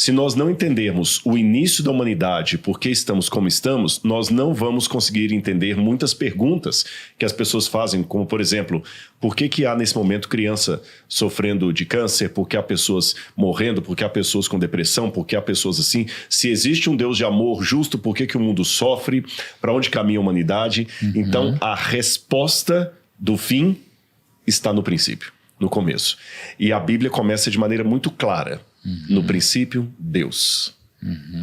Se nós não entendermos o início da humanidade, por que estamos como estamos, nós não vamos conseguir entender muitas perguntas que as pessoas fazem, como, por exemplo, por que há nesse momento criança sofrendo de câncer, por que há pessoas morrendo, por que há pessoas com depressão, por que há pessoas assim? Se existe um Deus de amor justo, por que o mundo sofre? Para onde caminha a humanidade? Então, a resposta do fim está no princípio, no começo. E a Bíblia começa de maneira muito clara. No princípio, Deus.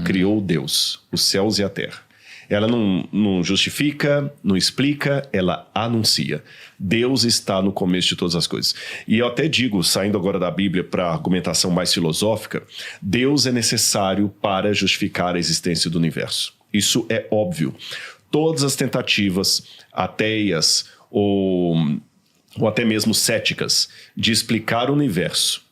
Criou Deus, os céus e a terra. Ela não justifica, não explica, ela anuncia. Deus está no começo de todas as coisas. E eu até digo, saindo agora da Bíblia para a argumentação mais filosófica, Deus é necessário para justificar a existência do universo. Isso é óbvio. Todas as tentativas ateias ou até mesmo céticas de explicar o universo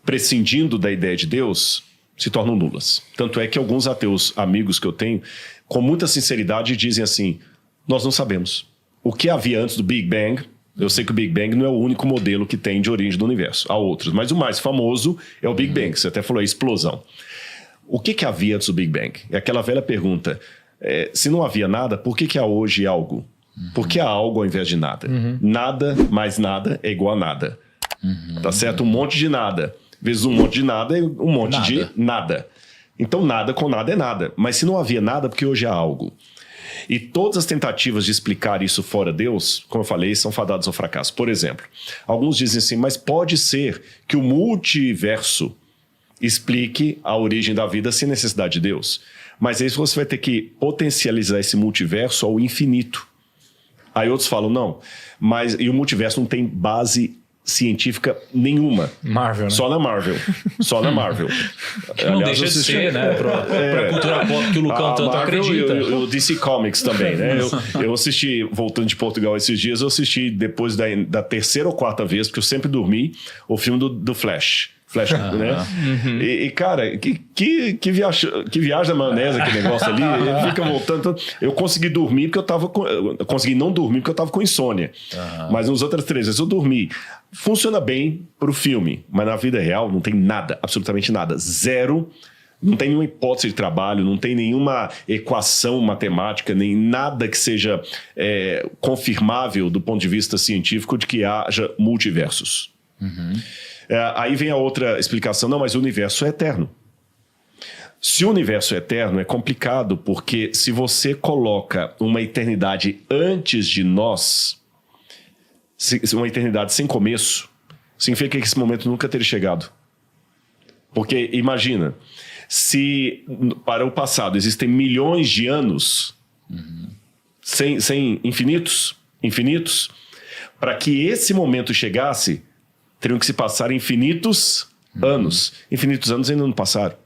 prescindindo da ideia de Deus, se tornam nulas. Tanto é que alguns ateus amigos que eu tenho, com muita sinceridade, dizem assim, nós não sabemos. O que havia antes do Big Bang, eu sei que o Big Bang não é o único modelo que tem de origem do universo, há outros, mas o mais famoso é o Big Bang, você até falou, a explosão. O que havia antes do Big Bang? É aquela velha pergunta, se não havia nada, por que há hoje algo? Por que há algo ao invés de nada? Nada mais nada é igual a nada. Tá certo? Um monte de nada vezes um monte de nada é um monte de nada. Então nada com nada é nada. Mas se não havia nada, porque hoje há algo. E todas as tentativas de explicar isso fora Deus, como eu falei, são fadadas ao fracasso. Por exemplo, alguns dizem assim, mas pode ser que o multiverso explique a origem da vida sem necessidade de Deus. Mas aí você vai ter que potencializar esse multiverso ao infinito. Aí outros falam, não, mas e o multiverso não tem base científica nenhuma. Marvel, né? Só na Marvel. Só na Marvel. Não deixa de ser, né? Pra cultura pop que o Lucão tanto Marvel acredita. E o DC Comics também, né? Eu assisti, voltando de Portugal esses dias, eu assisti depois da terceira ou quarta vez, porque eu sempre dormi, o filme do Flash. Flash, né? E cara, que viagem da maionese aquele negócio ali. Ele fica voltando. Eu consegui dormir porque eu consegui não dormir porque eu tava com insônia. Mas nas outras 3 vezes eu dormi. Funciona bem pro filme, mas na vida real não tem nada, absolutamente nada. Zero. Não tem nenhuma hipótese de trabalho, não tem nenhuma equação matemática, nem nada que seja confirmável do ponto de vista científico de que haja multiversos. Aí vem a outra explicação, não, mas o universo é eterno. Se o universo é eterno, é complicado, porque se você coloca uma eternidade antes de nós, uma eternidade sem começo, significa que esse momento nunca teria chegado. Porque imagina, se para o passado existem milhões de anos, sem infinitos, para que esse momento chegasse, teriam que se passar infinitos anos. Infinitos anos ainda não passaram.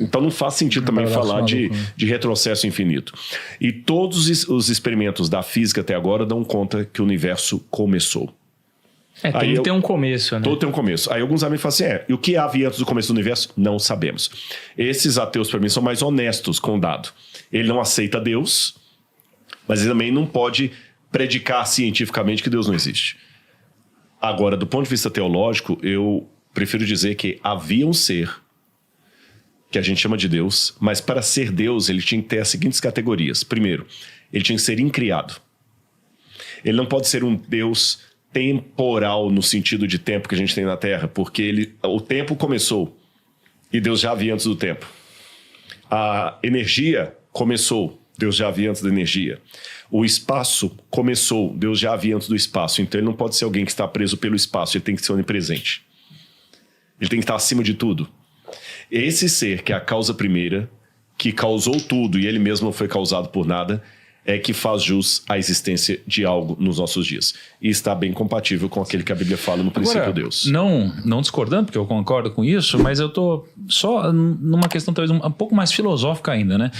Então não faz sentido também falar de retrocesso infinito. E todos os experimentos da física até agora dão conta que o universo começou. Tem que ter um começo, né? Todo tem um começo. Aí alguns amigos falam assim, e o que havia antes do começo do universo? Não sabemos. Esses ateus, para mim, são mais honestos com o dado. Ele não aceita Deus, mas ele também não pode predicar cientificamente que Deus não existe. Agora, do ponto de vista teológico, eu prefiro dizer que havia um ser que a gente chama de Deus, mas para ser Deus ele tinha que ter as seguintes categorias. Primeiro, ele tinha que ser incriado. Ele não pode ser um Deus temporal no sentido de tempo que a gente tem na Terra, porque o tempo começou e Deus já havia antes do tempo. A energia começou, Deus já havia antes da energia. O espaço começou, Deus já havia antes do espaço. Então ele não pode ser alguém que está preso pelo espaço, ele tem que ser onipresente. Ele tem que estar acima de tudo. Esse ser, que é a causa primeira, que causou tudo e ele mesmo não foi causado por nada, é que faz jus à existência de algo nos nossos dias. E está bem compatível com aquele que a Bíblia fala no princípio Agora, Deus. Não discordando, porque eu concordo com isso, mas eu estou só numa questão talvez um pouco mais filosófica ainda, né?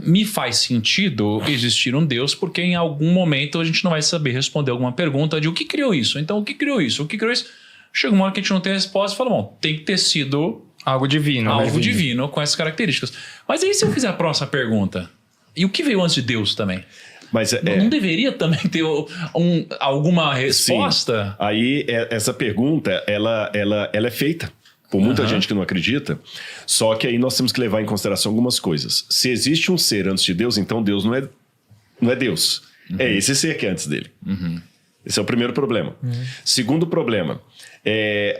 Me faz sentido existir um Deus, porque em algum momento a gente não vai saber responder alguma pergunta de o que criou isso. Então, o que criou isso? O que criou isso? Chega uma hora que a gente não tem a resposta e fala, bom, tem que ter sido algo divino. Algo divino com essas características. Mas aí se eu fizer a próxima pergunta, e o que veio antes de Deus também? Mas não deveria também ter alguma resposta? Sim. Aí essa pergunta, ela é feita. por muita gente que não acredita. Só que aí nós temos que levar em consideração algumas coisas. Se existe um ser antes de Deus, então Deus não é Deus. É esse ser que é antes dele. Esse é o primeiro problema. Segundo problema,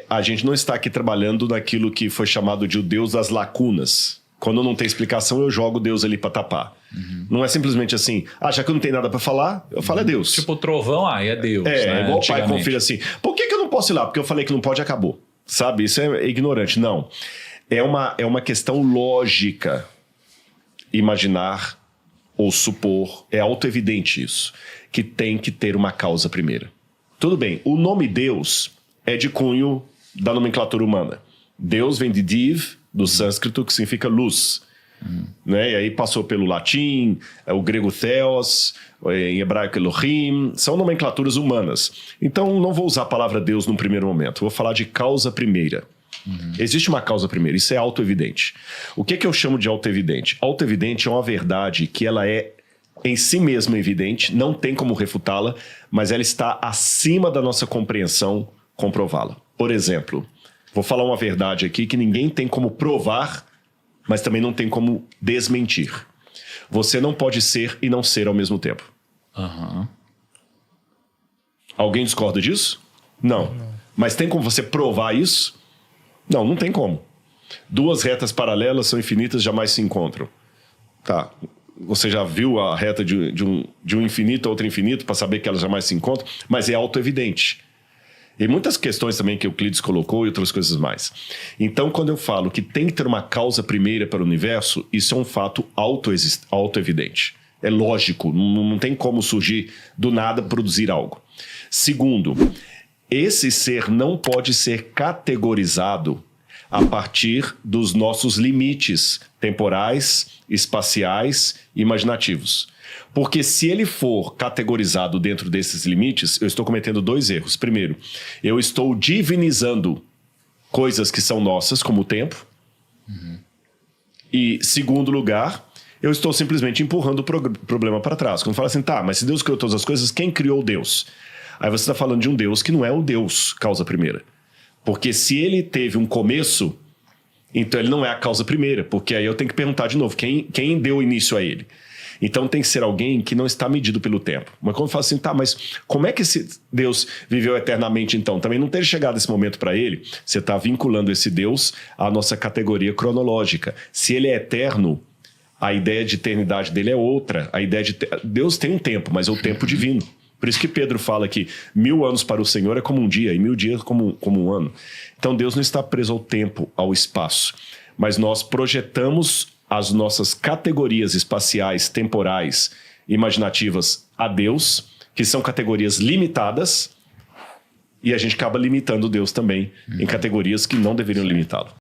a gente não está aqui trabalhando naquilo que foi chamado de o Deus das lacunas. Quando não tem explicação, eu jogo Deus ali para tapar. Não é simplesmente assim, já que eu não tenho nada para falar, eu falo é Deus. Tipo o trovão, é Deus. É igual o pai com o filho assim, por que eu não posso ir lá? Porque eu falei que não pode e acabou. Sabe, isso é ignorante. Não, é uma questão lógica. Imaginar ou supor, é autoevidente isso, que tem que ter uma causa primeira. Tudo bem, o nome Deus é de cunho da nomenclatura humana. Deus vem de Div, do sânscrito, que significa luz. Né? E aí passou pelo latim, o grego Theos, em hebraico Elohim, são nomenclaturas humanas. Então não vou usar a palavra Deus num primeiro momento, vou falar de causa primeira. Existe uma causa primeira, isso é autoevidente. O que eu chamo de autoevidente? Autoevidente é uma verdade que ela é em si mesma evidente, não tem como refutá-la, mas ela está acima da nossa compreensão comprová-la. Por exemplo, vou falar uma verdade aqui que ninguém tem como provar, mas também não tem como desmentir. Você não pode ser e não ser ao mesmo tempo. Alguém discorda disso? Não. Mas tem como você provar isso? Não, não tem como. Duas retas paralelas são infinitas, jamais se encontram. Tá. Você já viu a reta de um infinito a outro infinito para saber que elas jamais se encontram? Mas é autoevidente. E muitas questões também que Euclides colocou e outras coisas mais. Então, quando eu falo que tem que ter uma causa primeira para o universo, isso é um fato autoevidente. É lógico, não tem como surgir do nada produzir algo. Segundo, esse ser não pode ser categorizado a partir dos nossos limites temporais, espaciais e imaginativos. Porque se ele for categorizado dentro desses limites, eu estou cometendo dois erros. Primeiro, eu estou divinizando coisas que são nossas, como o tempo. E, segundo lugar, eu estou simplesmente empurrando o problema para trás. Quando fala assim, tá, mas se Deus criou todas as coisas, quem criou Deus? Aí você está falando de um Deus que não é o Deus causa primeira. Porque se ele teve um começo, então ele não é a causa primeira. Porque aí eu tenho que perguntar de novo, quem deu início a ele? Então tem que ser alguém que não está medido pelo tempo. Mas quando fala assim, tá, mas como é que esse Deus viveu eternamente então? Também não ter chegado esse momento para ele, você está vinculando esse Deus à nossa categoria cronológica. Se ele é eterno, a ideia de eternidade dele é outra. A ideia de Deus tem um tempo, mas é o tempo divino. Por isso que Pedro fala que 1000 anos para o Senhor é como um dia, e 1000 dias como um ano. Então Deus não está preso ao tempo, ao espaço. Mas nós projetamos as nossas categorias espaciais, temporais, imaginativas a Deus, que são categorias limitadas, e a gente acaba limitando Deus também em categorias que não deveriam limitá-lo.